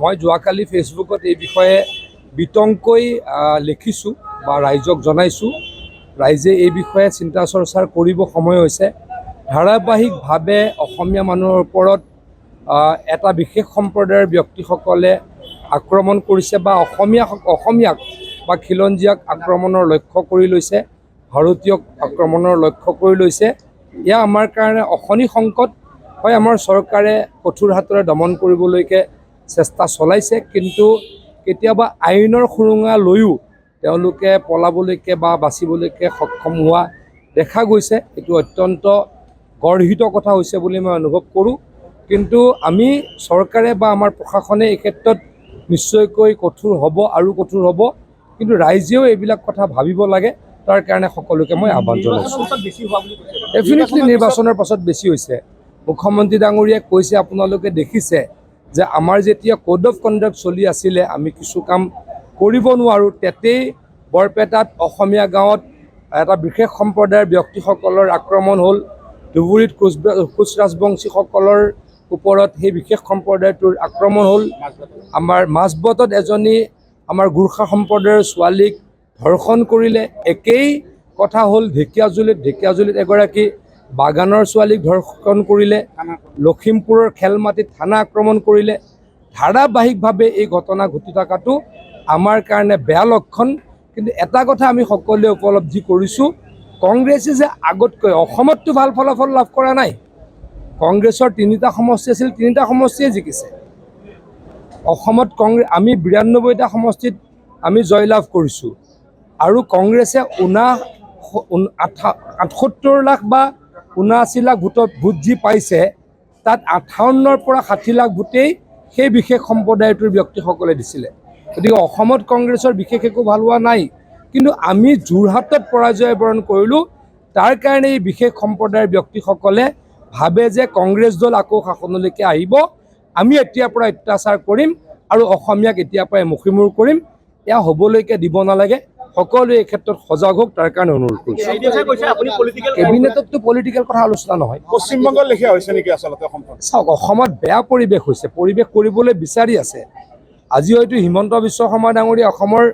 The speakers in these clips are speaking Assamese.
মই যোৱাকালি ফেচবুকত এই বিষয়ে বিতংকৈ লিখিছোঁ বা ৰাইজক জনাইছোঁ। ৰাইজে এই বিষয়ে চিন্তা চৰ্চাৰ কৰিব সময় হৈছে। ধাৰাবাহিকভাৱে অসমীয়া মানুহৰ ওপৰত এটা বিশেষ সম্প্ৰদায়ৰ ব্যক্তিসকলে আক্ৰমণ কৰিছে বা অসমীয়াক বা খিলঞ্জীয়াক আক্ৰমণৰ লক্ষ্য কৰি লৈছে, ভাৰতীয়ক আক্ৰমণৰ লক্ষ্য কৰি লৈছে। এয়া আমাৰ কাৰণে অশনি সংকট হয়। আমাৰ চৰকাৰে কঠোৰ হাতেৰে দমন কৰিবলৈকে চেষ্টা চলাইছে, কিন্তু কেতিয়াবা আইনৰ সুৰুঙা লৈও তেওঁলোকে পলাবলৈকে বা বাচিবলৈকে সক্ষম হোৱা দেখা গৈছে। এইটো অত্যন্ত গৰ্হিত কথা হৈছে বুলি মই অনুভৱ কৰোঁ। কিন্তু আমি চৰকাৰে বা আমাৰ প্ৰশাসনে এই ক্ষেত্ৰত নিশ্চয়কৈ কঠোৰ হ'ব আৰু কঠোৰ হ'ব, কিন্তু ৰাইজেও এইবিলাক কথা ভাবিব লাগে। তাৰ কাৰণে সকলোকে মই আহ্বান জনাইছোঁ। ডেফিনেটলি নিৰ্বাচনৰ পাছত বেছি হৈছে। মুখ্যমন্ত্ৰী ডাঙৰীয়াই কৈছে, আপোনালোকে দেখিছে যে আমাৰ যেতিয়া কোড অফ কণ্ডাক্ট চলি আছিলে, আমি কিছু কাম কৰিব নোৱাৰোঁ। তেতেই বৰপেটাত অসমীয়া গাঁৱত এটা বিশেষ সম্প্ৰদায়ৰ ব্যক্তিসকলৰ আক্ৰমণ হ'ল। ধুবুৰীত কোচ ৰাজবংশীসকলৰ ওপৰত সেই বিশেষ সম্প্ৰদায়টোৰ আক্ৰমণ হ'ল। আমাৰ মাজবাটত এজনী আমাৰ গোৰ্খা সম্প্ৰদায়ৰ ছোৱালীক ধৰ্ষণ কৰিলে। একেই কথা হ'ল ঢেকীয়াজুলিত এগৰাকী বাগানৰ ছোৱালীক ধৰ্ষণ কৰিলে। লখিমপুৰৰ খেলমাটিত থানা আক্ৰমণ কৰিলে। ধাৰাবাহিকভাৱে এই ঘটনা ঘটি থকাটো আমাৰ কাৰণে বেয়া লক্ষণ। কিন্তু এটা কথা আমি সকলোৱে উপলব্ধি কৰিছোঁ, কংগ্ৰেছে যে আগতকৈ অসমততো ভাল ফলাফল লাভ কৰা নাই। কংগ্ৰেছৰ 3টা সমষ্টি আছিল, 3টা সমষ্টিয়ে জিকিছে। অসমত আমি 92টা সমষ্টিত আমি জয়লাভ কৰিছোঁ, আৰু কংগ্ৰেছে 78 লাখ বা 79 লাখ ভোট যি পাইছে, তাত 58ৰ পৰা 60 লাখ ভোটেই সেই বিশেষ সম্প্ৰদায়টোৰ ব্যক্তিসকলে দিছিলে। গতিকে অসমত কংগ্ৰেছৰ বিশেষ একো ভাল হোৱা নাই, কিন্তু আমি যোৰহাটত পৰাজয় বৰণ কৰিলোঁ। তাৰ কাৰণে এই বিশেষ সম্প্ৰদায়ৰ ব্যক্তিসকলে ভাবে যে কংগ্ৰেছ দল আকৌ শাসনলৈকে আহিব, আমি এতিয়াৰ পৰা অত্যাচাৰ কৰিম আৰু অসমীয়াক এতিয়াৰ পৰাই মুখিমূৰ কৰিম। এয়া হ'বলৈকে দিব নালাগে। সকলোৱে এই ক্ষেত্ৰত সজাগ হওক, তাৰ কাৰণে অনুৰোধ কৰিছোঁ। কেবিনেটততো পলিটিকেল কথা আলোচনা নহয়। পশ্চিমবংগৰ লেখীয়া হৈছে নেকি আচলতে? চাওক, অসমত বেয়া পৰিৱেশ হৈছে, পৰিৱেশ কৰিবলৈ বিচাৰি আছে। আজি হয়তো হিমন্ত বিশ্ব শৰ্মা ডাঙৰীয়া অসমৰ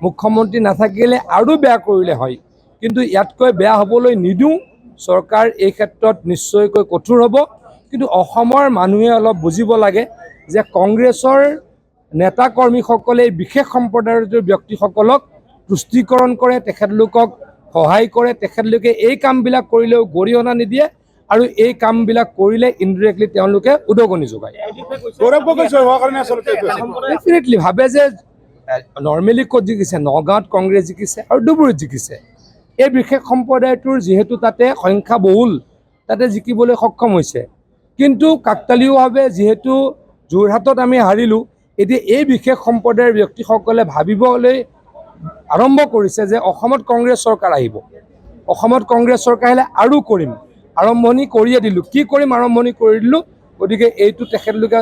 মুখ্যমন্ত্ৰী নাথাকিলে আৰু বেয়া কৰিলে হয়, কিন্তু ইয়াতকৈ বেয়া হ'বলৈ নিদিওঁ। চৰকাৰ এই ক্ষেত্ৰত নিশ্চয়কৈ কঠোৰ হ'ব, কিন্তু অসমৰ মানুহে অলপ বুজিব লাগে যে কংগ্ৰেছৰ নেতা কৰ্মীসকলে বিশেষ সম্প্ৰদায়ৰ ব্যক্তিসকলক তুষ্টিকৰণ কৰে, তেখেতলোকক সহায় কৰে। তেখেতলোকে এই কামবিলাক কৰিলেও গৰিহণা নিদিয়ে, আৰু এই কামবিলাক কৰিলে ইনডিৰেক্টলি তেওঁলোকে উদগনি যোগায়। ডেফিনেটলি ভাবে যে নৰ্মেলি ক'ত জিকিছে, নগাঁৱত কংগ্ৰেছ জিকিছে আৰু ধুবুৰীত জিকিছে। এই বিশেষ সম্প্ৰদায়টোৰ যিহেতু তাতে সংখ্যা বহুল, তাতে জিকিবলৈ সক্ষম হৈছে। কিন্তু কাকতালীয়ভাৱে যিহেতু যোৰহাটত আমি হাৰিলোঁ, এতিয়া এই বিশেষ সম্প্ৰদায়ৰ ব্যক্তিসকলে ভাবিবলৈ আৰম্ভ কৰিছে যে অসমত কংগ্ৰেছ চৰকাৰ আহিব, অসমত কংগ্ৰেছ চৰকাৰ আহিলে আৰু কৰিম। আৰম্ভণি কৰিয়ে দিলোঁ, কি কৰিম আৰম্ভণি কৰি দিলোঁ। গতিকে এইটো তেখেতলোকে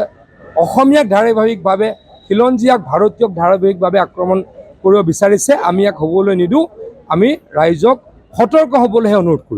অসমীয়াক ধাৰাবাহিকভাৱে, খিলঞ্জীয়াক ভাৰতীয়ক ধাৰাবাহিকভাৱে আক্ৰমণ কৰিব বিচাৰিছে। আমি ইয়াক হ'বলৈ নিদিওঁ। আমি ৰাইজক সতৰ্ক হ'বলৈহে অনুৰোধ কৰিছোঁ।